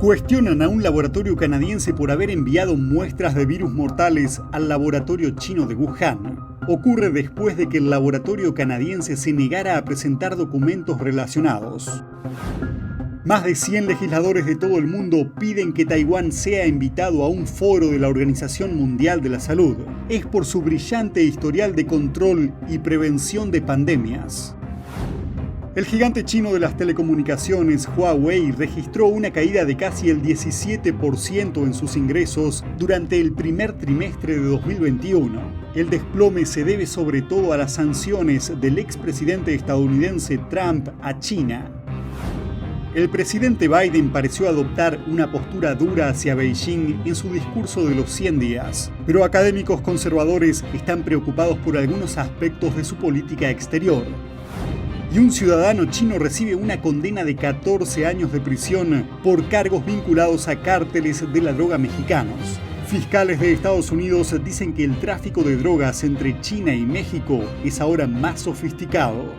Cuestionan a un laboratorio canadiense por haber enviado muestras de virus mortales al laboratorio chino de Wuhan. Ocurre después de que el laboratorio canadiense se negara a presentar documentos relacionados. Más de 100 legisladores de todo el mundo piden que Taiwán sea invitado a un foro de la Organización Mundial de la Salud. Es por su brillante historial de control y prevención de pandemias. El gigante chino de las telecomunicaciones, Huawei, registró una caída de casi el 17% en sus ingresos durante el primer trimestre de 2021. El desplome se debe sobre todo a las sanciones del expresidente estadounidense Trump a China. El presidente Biden pareció adoptar una postura dura hacia Beijing en su discurso de los 100 días, pero académicos conservadores están preocupados por algunos aspectos de su política exterior. Y un ciudadano chino recibe una condena de 14 años de prisión por cargos vinculados a cárteles de la droga mexicanos. Fiscales de Estados Unidos dicen que el tráfico de drogas entre China y México es ahora más sofisticado.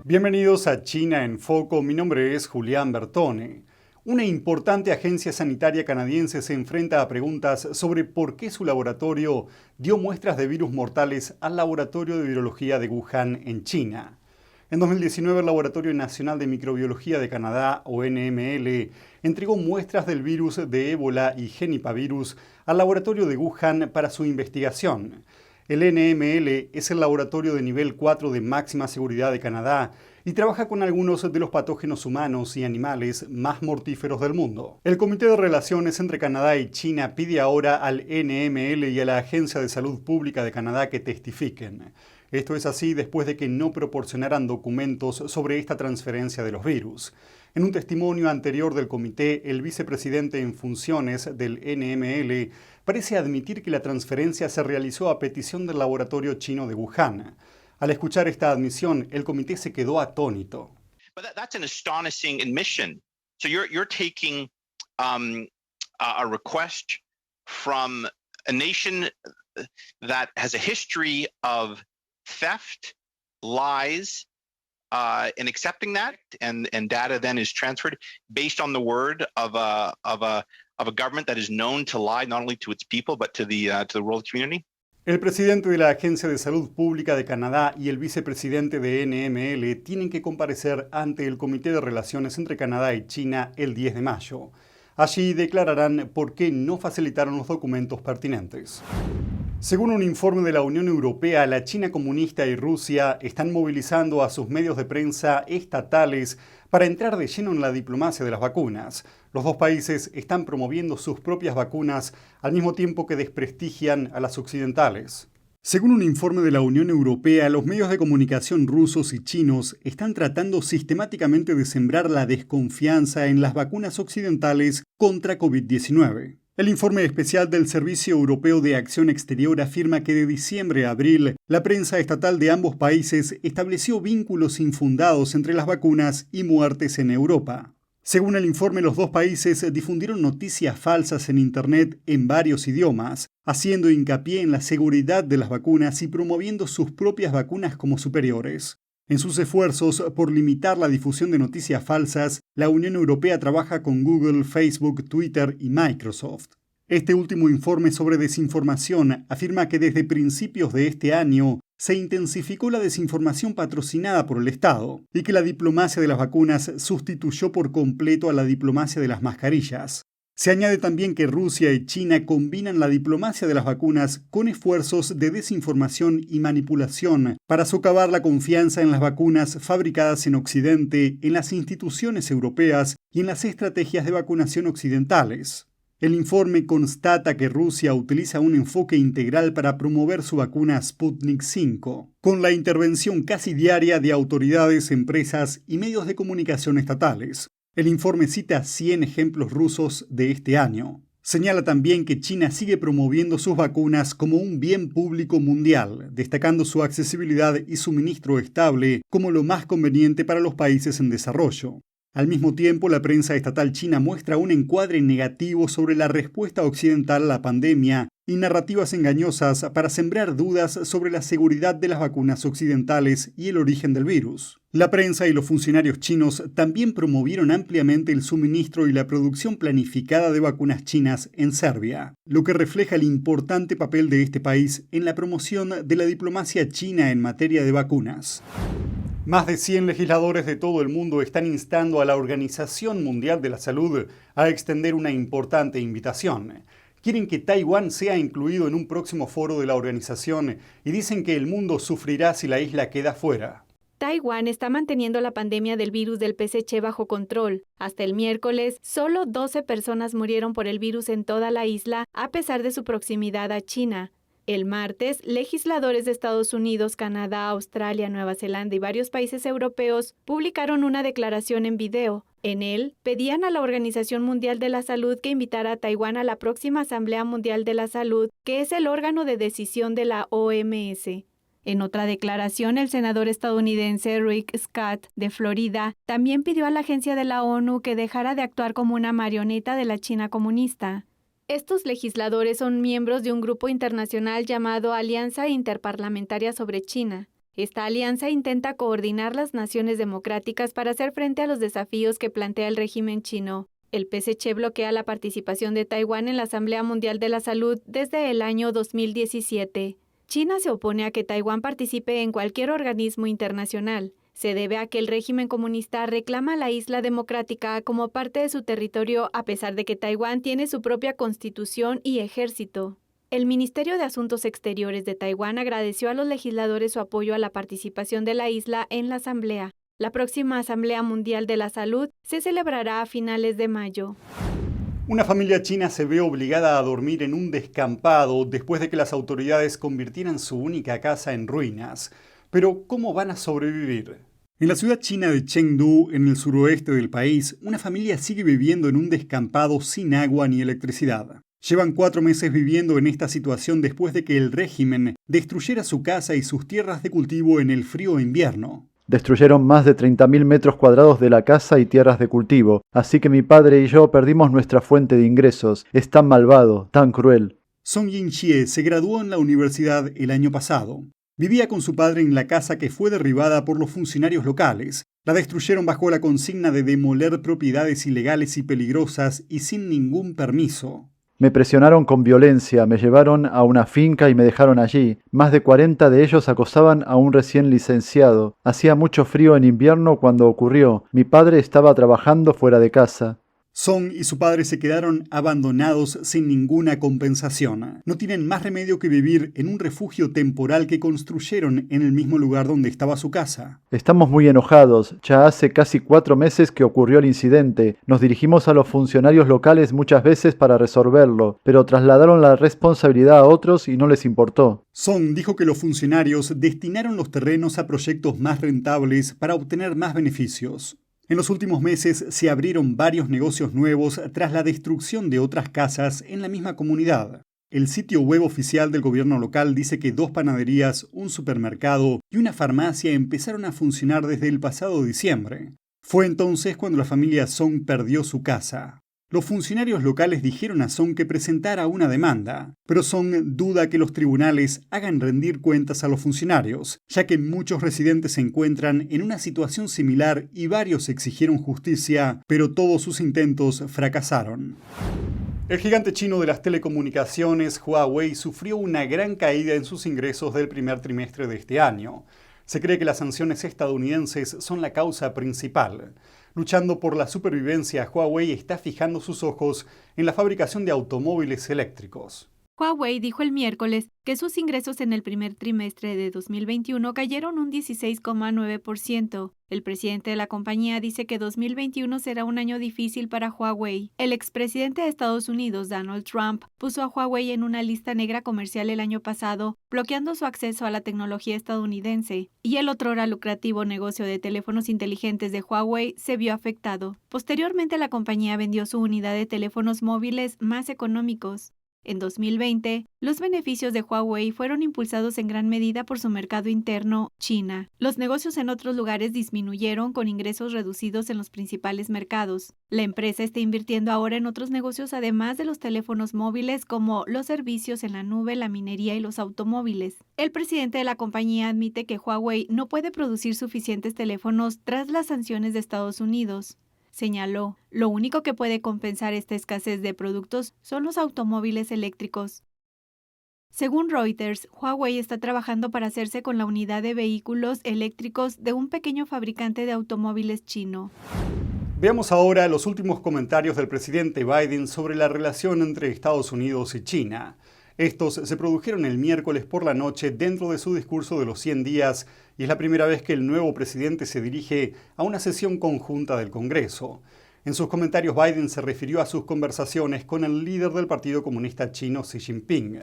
Bienvenidos a China en Foco, mi nombre es Julián Bertone. Una importante agencia sanitaria canadiense se enfrenta a preguntas sobre por qué su laboratorio dio muestras de virus mortales al Laboratorio de Virología de Wuhan en China. En 2019, el Laboratorio Nacional de Microbiología de Canadá, o NML, entregó muestras del virus de ébola y genipavirus al Laboratorio de Wuhan para su investigación. El NML es el laboratorio de nivel 4 de máxima seguridad de Canadá y trabaja con algunos de los patógenos humanos y animales más mortíferos del mundo. El Comité de Relaciones entre Canadá y China pide ahora al NML y a la Agencia de Salud Pública de Canadá que testifiquen. Esto es así después de que no proporcionaran documentos sobre esta transferencia de los virus. En un testimonio anterior del comité, el vicepresidente en funciones del NML parece admitir que la transferencia se realizó a petición del laboratorio chino de Wuhan. Al escuchar esta admisión, el comité se quedó atónito. That's an astonishing admission. So you're taking a request from a nation that has a history of theft, lies, and accepting that, and data then is transferred based on the word of a government that is known to lie not only to its people but to the world community. El presidente de la Agencia de Salud Pública de Canadá y el vicepresidente de NML tienen que comparecer ante el Comité de Relaciones entre Canadá y China el 10 de mayo. Allí declararán por qué no facilitaron los documentos pertinentes. Según un informe de la Unión Europea, la China comunista y Rusia están movilizando a sus medios de prensa estatales para entrar de lleno en la diplomacia de las vacunas. Los dos países están promoviendo sus propias vacunas al mismo tiempo que desprestigian a las occidentales. Según un informe de la Unión Europea, los medios de comunicación rusos y chinos están tratando sistemáticamente de sembrar la desconfianza en las vacunas occidentales contra COVID-19. El informe especial del Servicio Europeo de Acción Exterior afirma que de diciembre a abril, la prensa estatal de ambos países estableció vínculos infundados entre las vacunas y muertes en Europa. Según el informe, los dos países difundieron noticias falsas en Internet en varios idiomas, haciendo hincapié en la seguridad de las vacunas y promoviendo sus propias vacunas como superiores. En sus esfuerzos por limitar la difusión de noticias falsas, la Unión Europea trabaja con Google, Facebook, Twitter y Microsoft. Este último informe sobre desinformación afirma que desde principios de este año se intensificó la desinformación patrocinada por el Estado y que la diplomacia de las vacunas sustituyó por completo a la diplomacia de las mascarillas. Se añade también que Rusia y China combinan la diplomacia de las vacunas con esfuerzos de desinformación y manipulación para socavar la confianza en las vacunas fabricadas en Occidente, en las instituciones europeas y en las estrategias de vacunación occidentales. El informe constata que Rusia utiliza un enfoque integral para promover su vacuna Sputnik V, con la intervención casi diaria de autoridades, empresas y medios de comunicación estatales. El informe cita 100 ejemplos rusos de este año. Señala también que China sigue promoviendo sus vacunas como un bien público mundial, destacando su accesibilidad y suministro estable como lo más conveniente para los países en desarrollo. Al mismo tiempo, la prensa estatal china muestra un encuadre negativo sobre la respuesta occidental a la pandemia y narrativas engañosas para sembrar dudas sobre la seguridad de las vacunas occidentales y el origen del virus. La prensa y los funcionarios chinos también promovieron ampliamente el suministro y la producción planificada de vacunas chinas en Serbia, lo que refleja el importante papel de este país en la promoción de la diplomacia china en materia de vacunas. Más de 100 legisladores de todo el mundo están instando a la Organización Mundial de la Salud a extender una importante invitación. Quieren que Taiwán sea incluido en un próximo foro de la organización y dicen que el mundo sufrirá si la isla queda fuera. Taiwán está manteniendo la pandemia del virus del PSC bajo control. Hasta el miércoles, solo 12 personas murieron por el virus en toda la isla, a pesar de su proximidad a China. El martes, legisladores de Estados Unidos, Canadá, Australia, Nueva Zelanda y varios países europeos publicaron una declaración en video. En él, pedían a la Organización Mundial de la Salud que invitara a Taiwán a la próxima Asamblea Mundial de la Salud, que es el órgano de decisión de la OMS. En otra declaración, el senador estadounidense Rick Scott, de Florida, también pidió a la agencia de la ONU que dejara de actuar como una marioneta de la China comunista. Estos legisladores son miembros de un grupo internacional llamado Alianza Interparlamentaria sobre China. Esta alianza intenta coordinar las naciones democráticas para hacer frente a los desafíos que plantea el régimen chino. El PSC bloquea la participación de Taiwán en la Asamblea Mundial de la Salud desde el año 2017. China se opone a que Taiwán participe en cualquier organismo internacional. Se debe a que el régimen comunista reclama la isla democrática como parte de su territorio a pesar de que Taiwán tiene su propia constitución y ejército. El Ministerio de Asuntos Exteriores de Taiwán agradeció a los legisladores su apoyo a la participación de la isla en la asamblea. La próxima Asamblea Mundial de la Salud se celebrará a finales de mayo. Una familia china se ve obligada a dormir en un descampado después de que las autoridades convirtieran su única casa en ruinas. Pero, ¿cómo van a sobrevivir? En la ciudad china de Chengdu, en el suroeste del país, una familia sigue viviendo en un descampado sin agua ni electricidad. Llevan 4 meses viviendo en esta situación después de que el régimen destruyera su casa y sus tierras de cultivo en el frío invierno. Destruyeron más de 30.000 metros cuadrados de la casa y tierras de cultivo, así que mi padre y yo perdimos nuestra fuente de ingresos. Es tan malvado, tan cruel. Song Ying-chie se graduó en la universidad el año pasado. Vivía con su padre en la casa que fue derribada por los funcionarios locales. La destruyeron bajo la consigna de demoler propiedades ilegales y peligrosas y sin ningún permiso. Me presionaron con violencia, me llevaron a una finca y me dejaron allí. Más de 40 de ellos acosaban a un recién licenciado. Hacía mucho frío en invierno cuando ocurrió. Mi padre estaba trabajando fuera de casa. Song y su padre se quedaron abandonados sin ninguna compensación. No tienen más remedio que vivir en un refugio temporal que construyeron en el mismo lugar donde estaba su casa. Estamos muy enojados. Ya hace casi 4 meses que ocurrió el incidente. Nos dirigimos a los funcionarios locales muchas veces para resolverlo, pero trasladaron la responsabilidad a otros y no les importó. Song dijo que los funcionarios destinaron los terrenos a proyectos más rentables para obtener más beneficios. En los últimos meses se abrieron varios negocios nuevos tras la destrucción de otras casas en la misma comunidad. El sitio web oficial del gobierno local dice que 2 panaderías, un supermercado y una farmacia empezaron a funcionar desde el pasado diciembre. Fue entonces cuando la familia Song perdió su casa. Los funcionarios locales dijeron a Song que presentara una demanda, pero Song duda que los tribunales hagan rendir cuentas a los funcionarios, ya que muchos residentes se encuentran en una situación similar y varios exigieron justicia, pero todos sus intentos fracasaron. El gigante chino de las telecomunicaciones, Huawei, sufrió una gran caída en sus ingresos del primer trimestre de este año. Se cree que las sanciones estadounidenses son la causa principal. Luchando por la supervivencia, Huawei está fijando sus ojos en la fabricación de automóviles eléctricos. Huawei dijo el miércoles que sus ingresos en el primer trimestre de 2021 cayeron un 16,9%. El presidente de la compañía dice que 2021 será un año difícil para Huawei. El expresidente de Estados Unidos, Donald Trump, puso a Huawei en una lista negra comercial el año pasado, bloqueando su acceso a la tecnología estadounidense. Y el otrora lucrativo negocio de teléfonos inteligentes de Huawei se vio afectado. Posteriormente, la compañía vendió su unidad de teléfonos móviles más económicos. En 2020, los beneficios de Huawei fueron impulsados en gran medida por su mercado interno, China. Los negocios en otros lugares disminuyeron con ingresos reducidos en los principales mercados. La empresa está invirtiendo ahora en otros negocios además de los teléfonos móviles como los servicios en la nube, la minería y los automóviles. El presidente de la compañía admite que Huawei no puede producir suficientes teléfonos tras las sanciones de Estados Unidos. Señaló, lo único que puede compensar esta escasez de productos son los automóviles eléctricos. Según Reuters, Huawei está trabajando para hacerse con la unidad de vehículos eléctricos de un pequeño fabricante de automóviles chino. Veamos ahora los últimos comentarios del presidente Biden sobre la relación entre Estados Unidos y China. Estos se produjeron el miércoles por la noche dentro de su discurso de los 100 días y es la primera vez que el nuevo presidente se dirige a una sesión conjunta del Congreso. En sus comentarios, Biden se refirió a sus conversaciones con el líder del Partido Comunista Chino, Xi Jinping.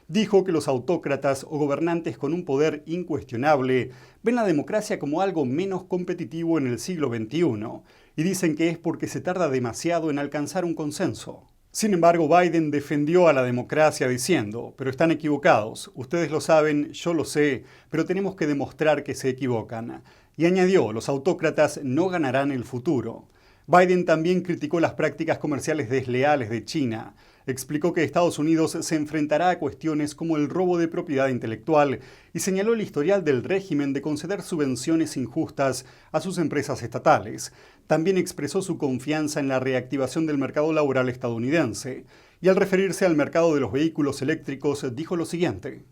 Dijo que los autócratas o gobernantes con un poder incuestionable ven la democracia como algo menos competitivo en el siglo XXI y dicen que es porque se tarda demasiado en alcanzar un consenso. Sin embargo, Biden defendió a la democracia diciendo, pero están equivocados, ustedes lo saben, yo lo sé, pero tenemos que demostrar que se equivocan. Y añadió, los autócratas no ganarán el futuro. Biden también criticó las prácticas comerciales desleales de China. Explicó que Estados Unidos se enfrentará a cuestiones como el robo de propiedad intelectual y señaló el historial del régimen de conceder subvenciones injustas a sus empresas estatales. También expresó su confianza en la reactivación del mercado laboral estadounidense y al referirse al mercado de los vehículos eléctricos dijo lo siguiente.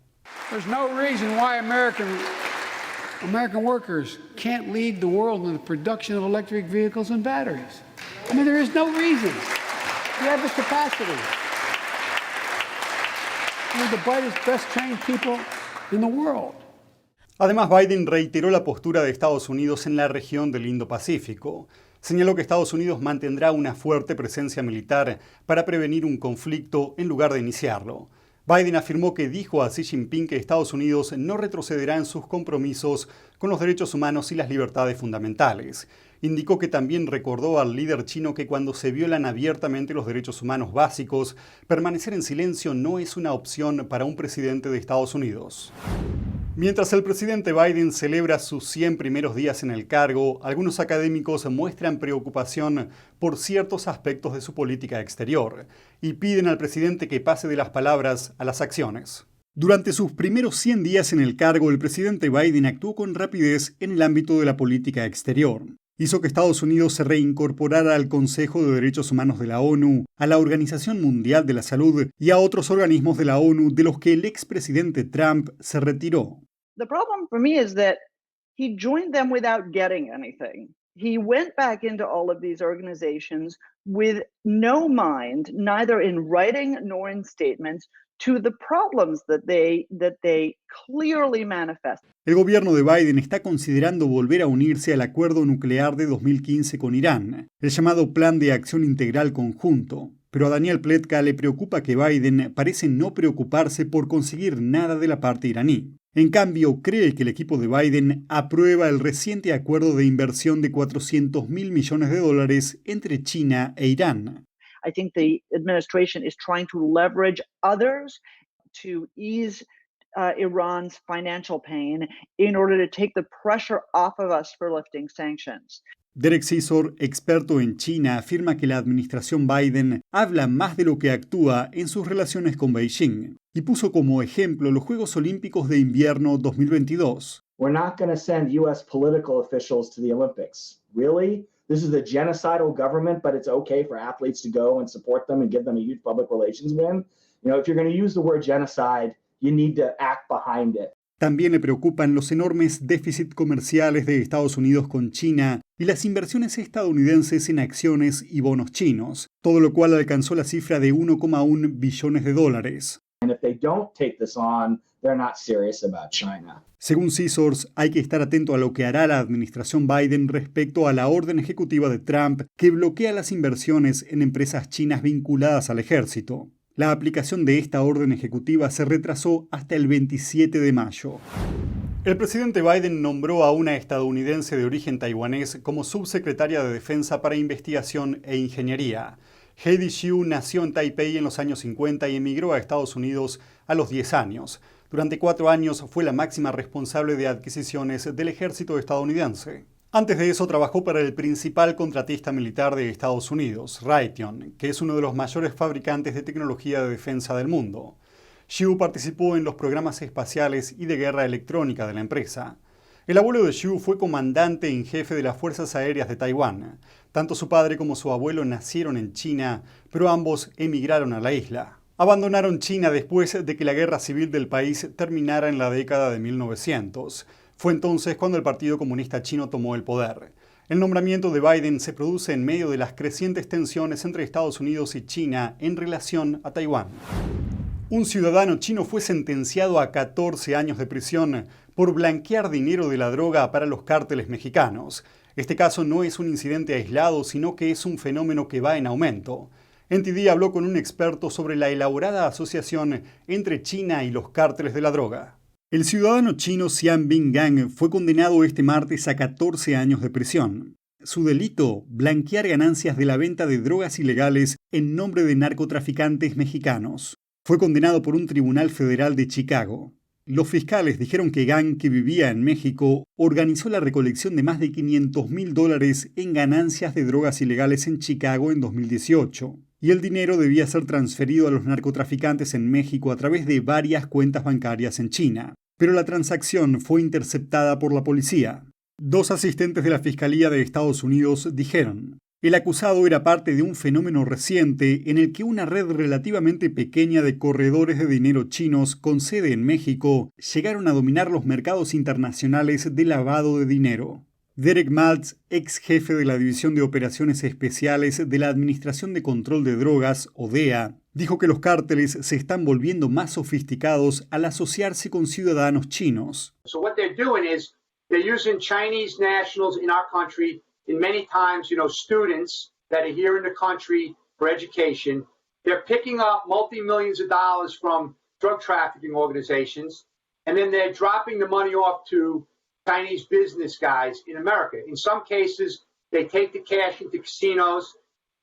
There's no reason why American workers can't lead the world in the production of electric vehicles and batteries. I mean, there is no reason. We have the capacity. We're the brightest, best trained people in the world. Además, Biden reiteró la postura de Estados Unidos en la región del Indo-Pacífico. Señaló que Estados Unidos mantendrá una fuerte presencia militar para prevenir un conflicto en lugar de iniciarlo. Biden afirmó que dijo a Xi Jinping que Estados Unidos no retrocederá en sus compromisos con los derechos humanos y las libertades fundamentales. Indicó que también recordó al líder chino que cuando se violan abiertamente los derechos humanos básicos, permanecer en silencio no es una opción para un presidente de Estados Unidos. Mientras el presidente Biden celebra sus 100 primeros días en el cargo, algunos académicos muestran preocupación por ciertos aspectos de su política exterior y piden al presidente que pase de las palabras a las acciones. Durante sus primeros 100 días en el cargo, el presidente Biden actuó con rapidez en el ámbito de la política exterior. Hizo que Estados Unidos se reincorporara al Consejo de Derechos Humanos de la ONU, a la Organización Mundial de la Salud y a otros organismos de la ONU de los que el expresidente Trump se retiró. The problem for me is that he joined them without getting anything. He went back into all of these organizations with no mind, neither in writing nor in statements, to the problems that they clearly manifest. El gobierno de Biden está considerando volver a unirse al acuerdo nuclear de 2015 con Irán, el llamado Plan de Acción Integral Conjunto. Pero a Daniel Pletka le preocupa que Biden parece no preocuparse por conseguir nada de la parte iraní. En cambio, cree que el equipo de Biden aprueba el reciente acuerdo de inversión de $400 mil millones entre China e Irán. I think the administration is trying to leverage others to ease Iran's financial pain in order to take the pressure off of us for lifting sanctions. Derek Scissor, experto en China, afirma que la administración Biden habla más de lo que actúa en sus relaciones con Beijing y puso como ejemplo los Juegos Olímpicos de Invierno 2022. We're not going to send U.S. political officials to the Olympics. Really? This is a genocidal government, but it's okay for athletes to go and support them and give them a huge public relations win? You know, if you're going to use the word genocide, you need to act behind it. También le preocupan los enormes déficits comerciales de Estados Unidos con China y las inversiones estadounidenses en acciones y bonos chinos, todo lo cual alcanzó la cifra de $1,1 billones. And if they don't take this on, they're not serious about China. Según Scissor, hay que estar atento a lo que hará la administración Biden respecto a la orden ejecutiva de Trump que bloquea las inversiones en empresas chinas vinculadas al ejército. La aplicación de esta orden ejecutiva se retrasó hasta el 27 de mayo. El presidente Biden nombró a una estadounidense de origen taiwanés como subsecretaria de Defensa para Investigación e Ingeniería. Heidi Xiu nació en Taipei en los años 50 y emigró a Estados Unidos a los 10 años. Durante 4 años fue la máxima responsable de adquisiciones del ejército estadounidense. Antes de eso trabajó para el principal contratista militar de Estados Unidos, Raytheon, que es uno de los mayores fabricantes de tecnología de defensa del mundo. Xiu participó en los programas espaciales y de guerra electrónica de la empresa. El abuelo de Xiu fue comandante en jefe de las Fuerzas Aéreas de Taiwán. Tanto su padre como su abuelo nacieron en China, pero ambos emigraron a la isla. Abandonaron China después de que la guerra civil del país terminara en la década de 1900. Fue entonces cuando el Partido Comunista Chino tomó el poder. El nombramiento de Biden se produce en medio de las crecientes tensiones entre Estados Unidos y China en relación a Taiwán. Un ciudadano chino fue sentenciado a 14 años de prisión por blanquear dinero de la droga para los cárteles mexicanos. Este caso no es un incidente aislado, sino que es un fenómeno que va en aumento. NTD habló con un experto sobre la elaborada asociación entre China y los cárteles de la droga. El ciudadano chino Xian Binggang fue condenado este martes a 14 años de prisión. Su delito, blanquear ganancias de la venta de drogas ilegales en nombre de narcotraficantes mexicanos. Fue condenado por un tribunal federal de Chicago. Los fiscales dijeron que Gang, que vivía en México, organizó la recolección de más de $500,000 en ganancias de drogas ilegales en Chicago en 2018, y el dinero debía ser transferido a los narcotraficantes en México a través de varias cuentas bancarias en China. Pero la transacción fue interceptada por la policía. 2 asistentes de la Fiscalía de Estados Unidos dijeron: el acusado era parte de un fenómeno reciente en el que una red relativamente pequeña de corredores de dinero chinos con sede en México llegaron a dominar los mercados internacionales de lavado de dinero. Derek Maltz, ex jefe de la División de Operaciones Especiales de la Administración de Control de Drogas, o DEA, dijo que los cárteles se están volviendo más sofisticados al asociarse con ciudadanos chinos. So what they're doing is they're using Chinese nationals in our country, and many times, students that are here in the country for education. They're picking up multi-millions of dollars from drug trafficking organizations, and then they're dropping the money off to Chinese business guys in America. In some cases, they take the cash into casinos,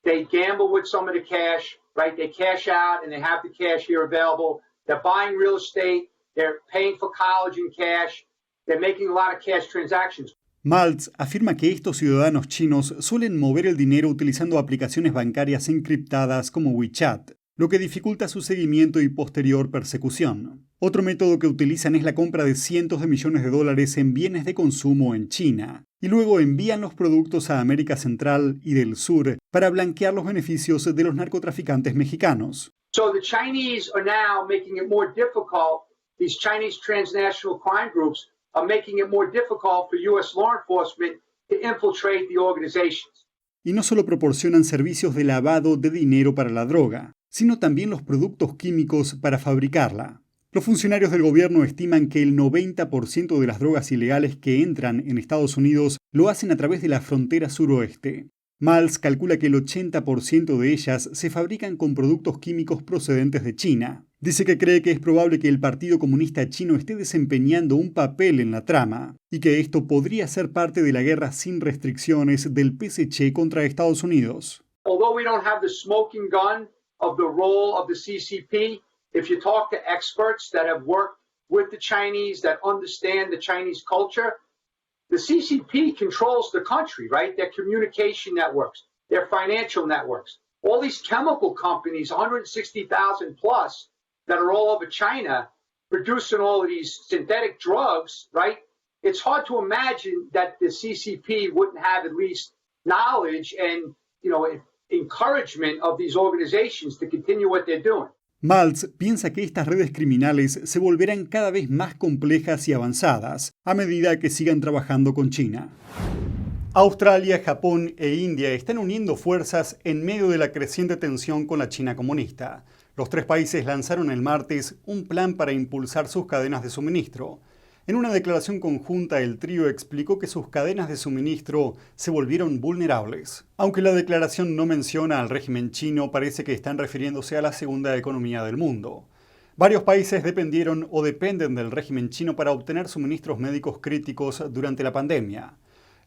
they gamble with some of the cash, right? They cash out and they have the cash here available. They're buying real estate, they're paying for college in cash, they're making a lot of cash transactions. Maltz afirma que estos ciudadanos chinos suelen mover el dinero utilizando aplicaciones bancarias encriptadas como WeChat, lo que dificulta su seguimiento y posterior persecución. Otro método que utilizan es la compra de cientos de millones de dólares en bienes de consumo en China, y luego envían los productos a América Central y del Sur para blanquear los beneficios de los narcotraficantes mexicanos. So the Chinese are now making it more difficult, these Chinese transnational crime groups are making it more difficult for U.S. law enforcement to infiltrate the organizations. Y no solo proporcionan servicios de lavado de dinero para la droga, sino también los productos químicos para fabricarla. Los funcionarios del gobierno estiman que el 90% de las drogas ilegales que entran en Estados Unidos lo hacen a través de la frontera suroeste. Maltz calcula que el 80% de ellas se fabrican con productos químicos procedentes de China. Dice que cree que es probable que el Partido Comunista Chino esté desempeñando un papel en la trama y que esto podría ser parte de la guerra sin restricciones del PSC contra Estados Unidos. Although we don't have the smoking gun of the role of the CCP, if you talk to experts that have worked with the Chinese, that understand the Chinese culture, the CCP controls the country, right? Their communication networks, their financial networks. All these chemical companies, 160,000 plus, that are all over China, producing all of these synthetic drugs, right? It's hard to imagine that the CCP wouldn't have at least knowledge and, encouragement of these organizations to continue what they're doing. Maltz piensa que estas redes criminales se volverán cada vez más complejas y avanzadas a medida que sigan trabajando con China. Australia, Japón e India están uniendo fuerzas en medio de la creciente tensión con la China comunista. Los 3 países lanzaron el martes un plan para impulsar sus cadenas de suministro. En una declaración conjunta, el trío explicó que sus cadenas de suministro se volvieron vulnerables. Aunque la declaración no menciona al régimen chino, parece que están refiriéndose a la segunda economía del mundo. Varios países dependieron o dependen del régimen chino para obtener suministros médicos críticos durante la pandemia.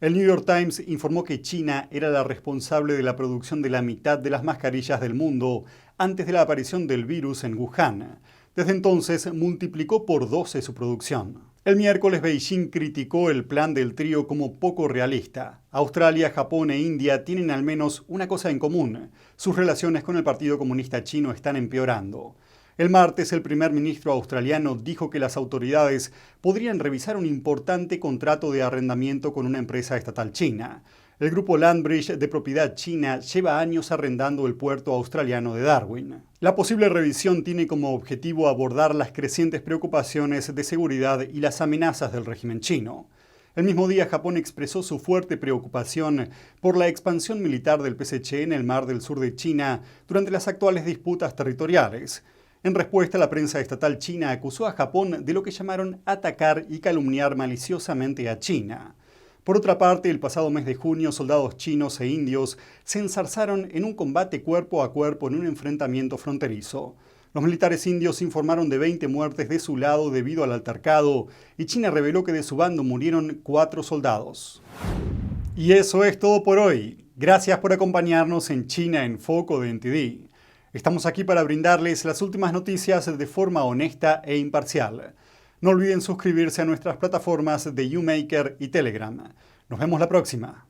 El New York Times informó que China era la responsable de la producción de la mitad de las mascarillas del mundo antes de la aparición del virus en Wuhan. Desde entonces multiplicó por 12 su producción. El miércoles Beijing criticó el plan del trío como poco realista. Australia, Japón e India tienen al menos una cosa en común: sus relaciones con el Partido Comunista Chino están empeorando. El martes, el primer ministro australiano dijo que las autoridades podrían revisar un importante contrato de arrendamiento con una empresa estatal china. El grupo Landbridge, de propiedad china, lleva años arrendando el puerto australiano de Darwin. La posible revisión tiene como objetivo abordar las crecientes preocupaciones de seguridad y las amenazas del régimen chino. El mismo día, Japón expresó su fuerte preocupación por la expansión militar del PSC en el mar del sur de China durante las actuales disputas territoriales. En respuesta, la prensa estatal china acusó a Japón de lo que llamaron atacar y calumniar maliciosamente a China. Por otra parte, el pasado mes de junio, soldados chinos e indios se enzarzaron en un combate cuerpo a cuerpo en un enfrentamiento fronterizo. Los militares indios informaron de 20 muertes de su lado debido al altercado, y China reveló que de su bando murieron 4 soldados. Y eso es todo por hoy. Gracias por acompañarnos en China en Foco de NTD. Estamos aquí para brindarles las últimas noticias de forma honesta e imparcial. No olviden suscribirse a nuestras plataformas de YouMaker y Telegram. Nos vemos la próxima.